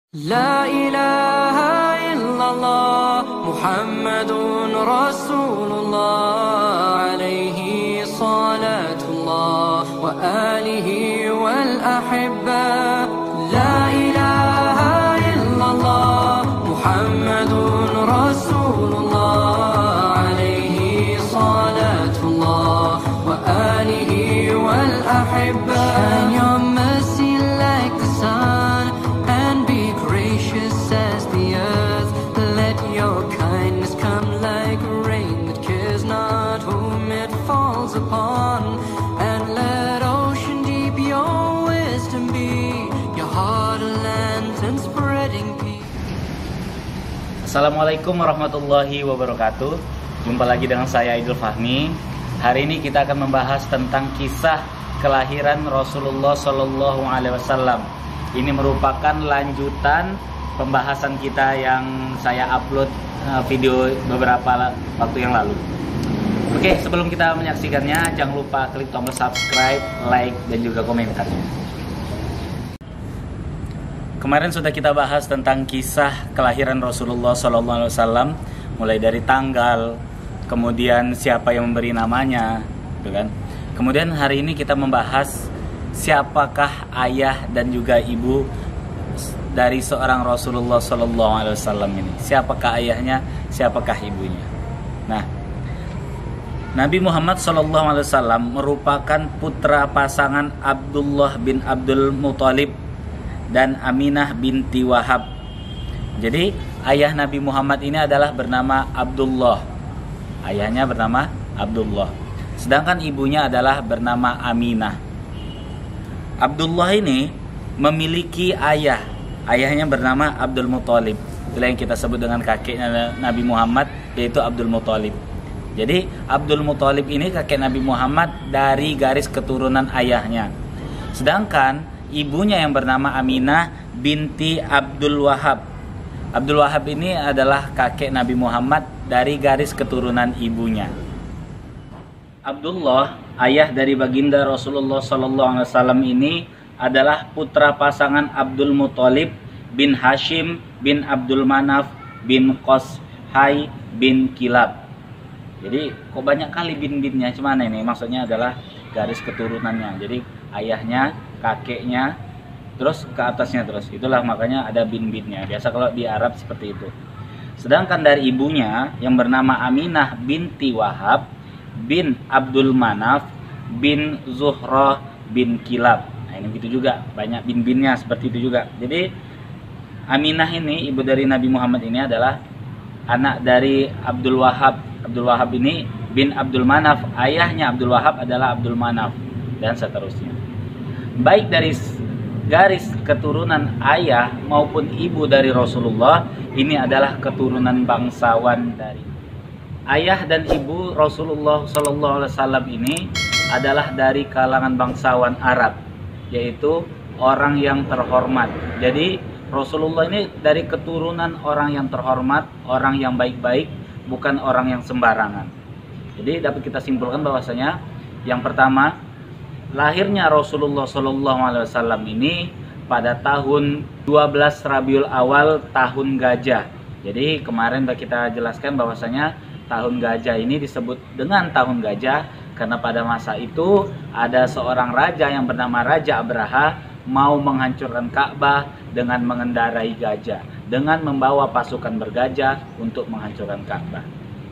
لا إله إلا الله محمد رسول الله عليه صلاة الله وآله والأحبة لا إله إلا الله محمد رسول الله عليه صلاة الله وآله والأحبة Shine your mercy like the sun and be gracious as the earth. Let your kindness come like rain that cares not whom it falls upon. And let ocean deep your wisdom be, your heart a lantern spreading peace. Assalamualaikum warahmatullahi wabarakatuh. Jumpa lagi dengan saya Aidil Fahmi. Hari ini kita akan membahas tentang kisah kelahiran Rasulullah Shallallahu Alaihi Wasallam. Ini merupakan lanjutan pembahasan kita yang saya upload video beberapa waktu yang lalu. Oke, sebelum kita menyaksikannya, jangan lupa klik tombol subscribe, like, dan juga komentarnya. Kemarin sudah kita bahas tentang kisah kelahiran Rasulullah Shallallahu Alaihi Wasallam, mulai dari tanggal, kemudian siapa yang memberi namanya, gitu kan. Kemudian hari ini kita membahas siapakah ayah dan juga ibu dari seorang Rasulullah Shallallahu Alaihi Wasallam ini. Siapakah ayahnya, siapakah ibunya. Nah, Nabi Muhammad Shallallahu Alaihi Wasallam merupakan putra pasangan Abdullah bin Abdul Muthalib dan Aminah binti Wahab. Jadi ayah Nabi Muhammad ini adalah bernama Abdullah. Ayahnya bernama Abdullah. Sedangkan ibunya adalah bernama Aminah. Abdullah ini memiliki ayah. Ayahnya bernama Abdul Muthalib. Itulah yang kita sebut dengan kakeknya Nabi Muhammad, yaitu Abdul Muthalib. Jadi Abdul Muthalib ini kakek Nabi Muhammad dari garis keturunan ayahnya. Sedangkan ibunya yang bernama Aminah binti Abdul Wahab. Abdul Wahab ini adalah kakek Nabi Muhammad dari garis keturunan ibunya. Abdullah, ayah dari baginda Rasulullah SAW ini adalah putra pasangan Abdul Muthalib bin Hashim bin Abdul Manaf bin Qashai bin Kilab. Jadi kok banyak kali bin-binnya, cuman ini maksudnya adalah garis keturunannya. Jadi ayahnya, kakeknya, terus ke atasnya terus. Itulah makanya ada bin-binnya. Biasa kalau di Arab seperti itu. Sedangkan dari ibunya yang bernama Aminah binti Wahab bin Abdul Manaf bin Zuhrah bin Kilab. Nah ini begitu juga, banyak bin-binnya seperti itu juga. Jadi Aminah ini, ibu dari Nabi Muhammad ini adalah anak dari Abdul Wahab. Abdul Wahab ini bin Abdul Manaf, ayahnya Abdul Wahab adalah Abdul Manaf, dan seterusnya. Baik dari garis keturunan ayah maupun ibu dari Rasulullah, ini adalah keturunan bangsawan dari ayah dan ibu Rasulullah Shallallahu Alaihi Wasallam ini adalah dari kalangan bangsawan Arab, yaitu orang yang terhormat. Jadi Rasulullah ini dari keturunan orang yang terhormat, orang yang baik-baik, bukan orang yang sembarangan. Jadi dapat kita simpulkan bahwasanya yang pertama, lahirnya Rasulullah Shallallahu Alaihi Wasallam ini pada tahun 12 Rabiul Awal tahun gajah. Jadi kemarin kita jelaskan bahwasanya tahun gajah ini disebut dengan tahun gajah karena pada masa itu ada seorang raja yang bernama Raja Abraha mau menghancurkan Ka'bah dengan mengendarai gajah, dengan membawa pasukan bergajah untuk menghancurkan Ka'bah.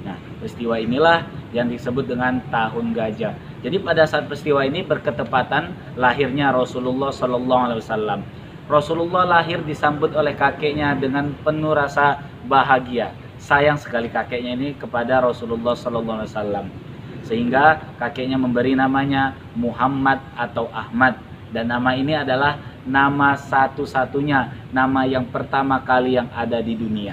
Nah, peristiwa inilah yang disebut dengan tahun gajah. Jadi pada saat peristiwa ini berketepatan lahirnya Rasulullah Shallallahu Alaihi Wasallam. Rasulullah lahir disambut oleh kakeknya dengan penuh rasa bahagia. Sayang sekali kakeknya ini kepada Rasulullah Sallallahu Alaihi Wasallam, sehingga kakeknya memberi namanya Muhammad atau Ahmad, dan nama ini adalah nama satu-satunya, nama yang pertama kali yang ada di dunia.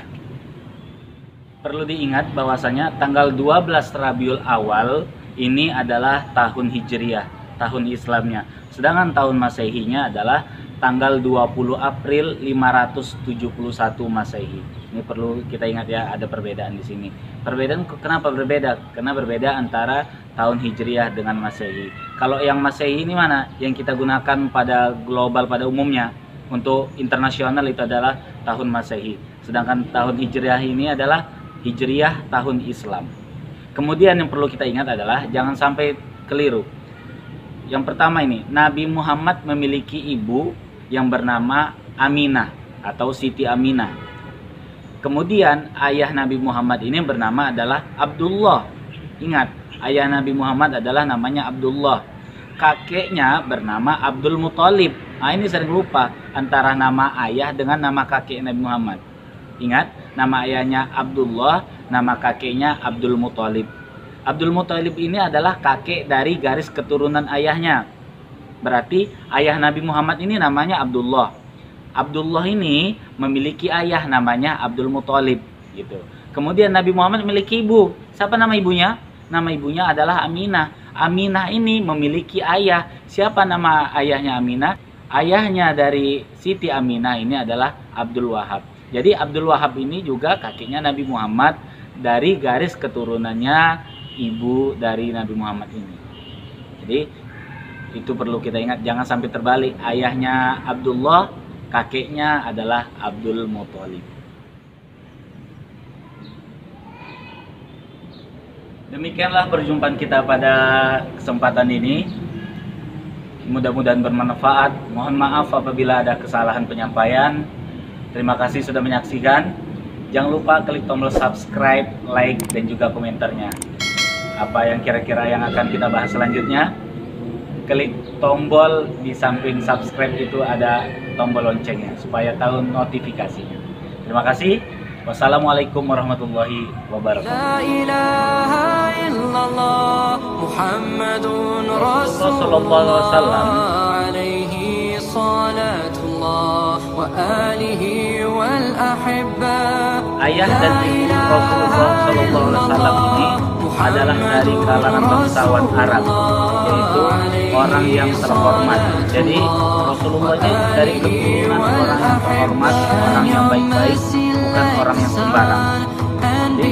Perlu diingat bahwasanya tanggal 12 Rabiul Awal ini adalah tahun Hijriah, tahun Islamnya, sedangkan tahun Masehinya adalah tanggal 20 April 571 Masehi. Ini perlu kita ingat ya, ada perbedaan di sini. Perbedaan kenapa berbeda? Karena berbeda antara tahun Hijriah dengan Masehi. Kalau yang Masehi ini mana? Yang kita gunakan pada global pada umumnya. Untuk internasional itu adalah tahun Masehi. Sedangkan tahun Hijriah ini adalah Hijriah tahun Islam. Kemudian yang perlu kita ingat adalah jangan sampai keliru. Yang pertama ini, Nabi Muhammad memiliki ibu yang bernama Aminah atau Siti Aminah. Kemudian ayah Nabi Muhammad ini bernama adalah Abdullah. Ingat, ayah Nabi Muhammad adalah namanya Abdullah. Kakeknya bernama Abdul Muthalib. Nah, ini sering lupa antara nama ayah dengan nama kakek Nabi Muhammad. Ingat, nama ayahnya Abdullah, nama kakeknya Abdul Muthalib. Abdul Muthalib ini adalah kakek dari garis keturunan ayahnya. Berarti ayah Nabi Muhammad ini namanya Abdullah. Abdullah ini memiliki ayah namanya Abdul Muthalib gitu. Kemudian Nabi Muhammad memiliki ibu. Siapa nama ibunya? Nama ibunya adalah Aminah. Aminah ini memiliki ayah. Siapa nama ayahnya Aminah? Ayahnya dari Siti Aminah ini adalah Abdul Wahab. Jadi Abdul Wahab ini juga kakeknya Nabi Muhammad dari garis keturunannya ibu dari Nabi Muhammad ini. Jadi itu perlu kita ingat, jangan sampai terbalik. Ayahnya Abdullah, kakeknya adalah Abdul Muthalib. Demikianlah perjumpaan kita pada kesempatan ini. Mudah-mudahan bermanfaat. Mohon maaf apabila ada kesalahan penyampaian. Terima kasih sudah menyaksikan. Jangan lupa klik tombol subscribe, like, dan juga komentarnya. Apa yang kira-kira yang akan kita bahas selanjutnya? Klik tombol di samping subscribe itu ada tombol loncengnya supaya tahu notifikasinya. Terima kasih. Wassalamualaikum warahmatullahi wabarakatuh. La ilaha illallah Muhammadun Rasulullah alaihi salatullah wa alihi wal ahibba. Ayah dan ibu Rasulullah Sallallahu Alaihi Wasallam ini adalah dari kalangan bangsawan Arab, yaitu orang yang terhormat. Jadi Rasulullah ini dari keturunan orang yang terhormat, orang yang baik-baik, bukan orang yang sembarang. Jadi